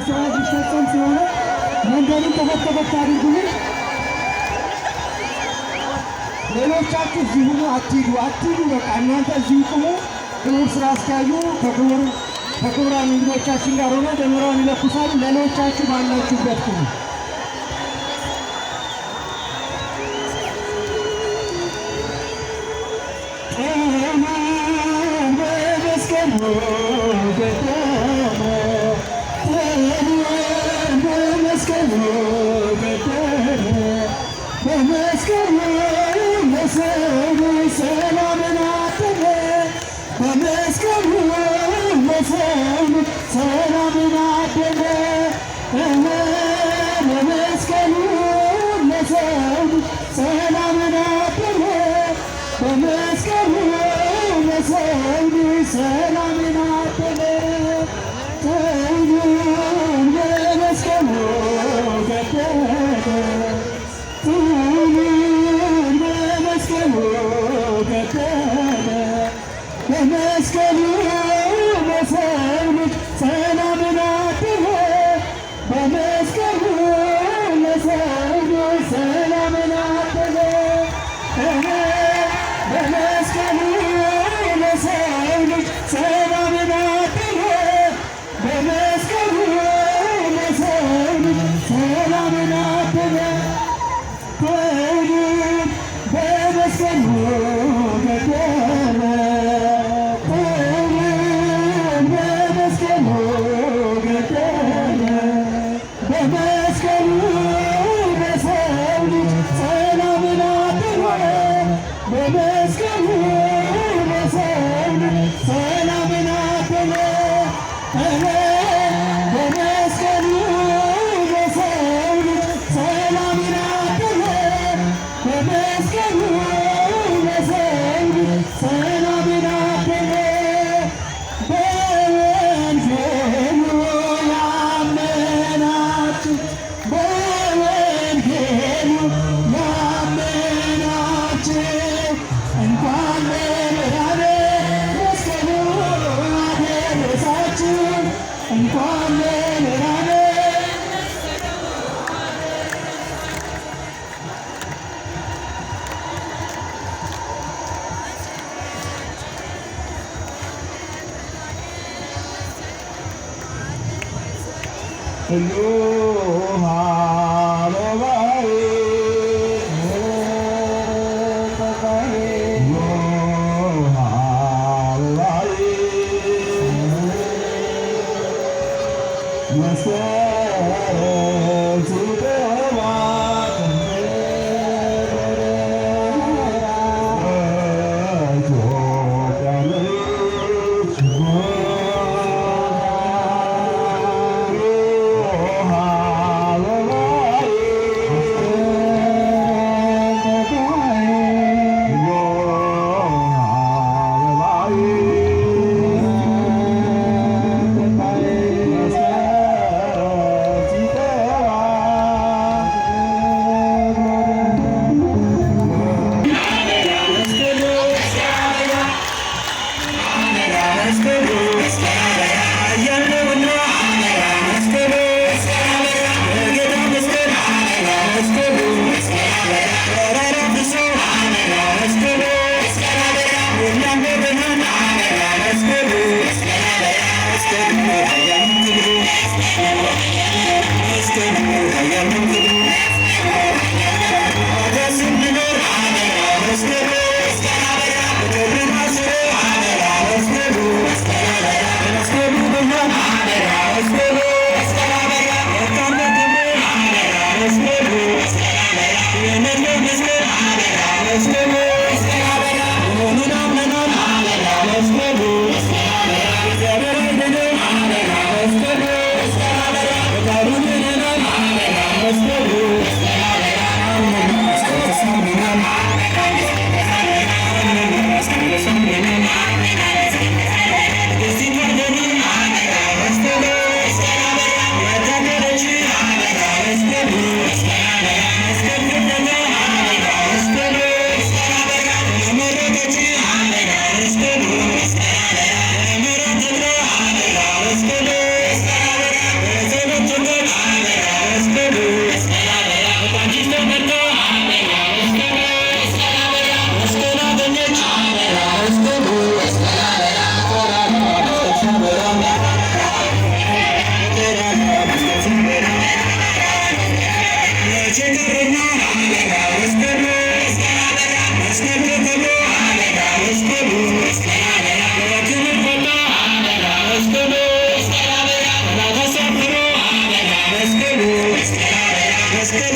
ስርዓት ሊፈጸም ስለሆነ መንገዱን ተፈተፈት አድርጉልን። ሌሎቻችሁ እዚህ ሁኑ፣ አትሂዱ። በቃ እናንተ እዚሁ ቁሙ። ክቡር ስራ አስኪያጁ ከክቡራን እንግዶቻችን ጋር ሆነው ደመራውን ይለኩሳሉ። ሌሎቻችሁ ባላችሁበት ቁሙ።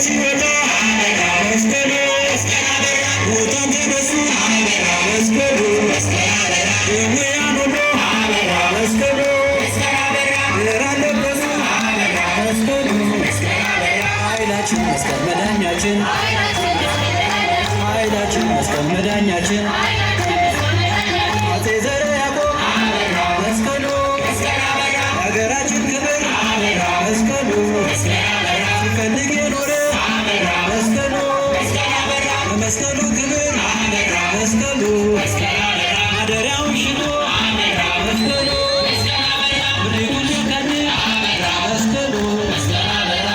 ሲወጣ መስቀሉ ሙታን ተነሱ መስቀሉ ድውያን ሁሉ መስቀሉ ብርሃን ለበሱ መስቀሉ ኃይላችን መስቀል መዳኛችን ኃይላችን መስቀል መዳኛችን አፄ ዘርዓ ያዕቆብ መስቀሉ ሀገራችን ክብር መስቀሉ ሲፈልግ የኖረ መስቀሉ በመስቀሉ ክብር መስቀሉ ማደሪያውን ሽቶ መስቀሉ ምድሪቱን ሊቀድስ መስቀሉ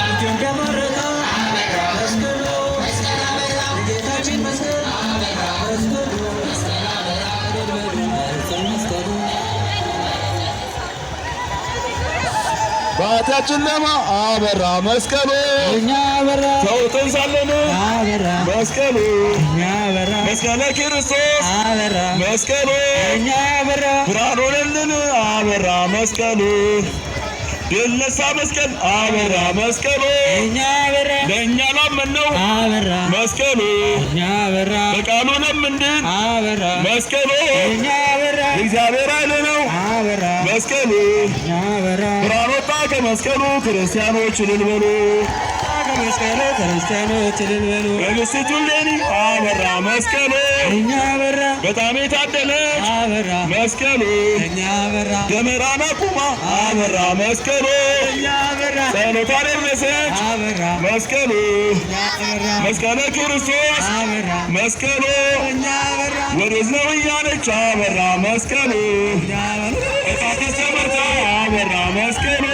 እጁን ከመረጠ መስቀሉ የጌታችን መስቀል መስቀሉ መስቀሉ በኃጢአት ጨለማ አበራ መስቀሉ እኛ አበራ ተውጠን ሳለን አበራ መስቀሉ እኛ አበራ መስቀለ ክርስቶስ አበራ መስቀሉ እኛ አበራ ብርሃን ሆነልን አበራ መስቀሉ ድል ነሣ መስቀል አበራ መስቀሉ እኛ አበራ ለእኛ ላመንነው አበራ መስቀሉ እኛ አበራ በቃሉ ለምንድን አበራ መስቀሉ እኛ አበራ እግዚአብሔር ኃይል ነው አበራ መስቀሉ እኛ አበራ ብርሃን ወጣ ከመስቀሉ ክርስቲያኖች እልል በሉ ከመስቀሉ ክርስቲያኖች እልል በሉ በምስቱ ሌኒ አበራ መስቀሉ እኛ አበራ በጣም የታደለች አበራ መስቀሉ እኛ አበራ ደመራን አቁማ አበራ መስቀሉ እኛ አበራ ጸሎቷን የመሰች አበራ መስቀሉ እኛ አበራ መስቀለ ክርስቶስ አበራ መስቀሉ እኛ አበራ ወዴት ነው እያለች አበራ መስቀሉ እኛ አበራ እቃትስ ተመርታ አበራ መስቀሉ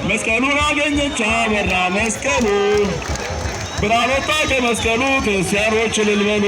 መስቀሉን አገኘች አበራ መስቀሉ ብርሃን ወጣ ከመስቀሉ ክርስቲያኖች እልል በሉ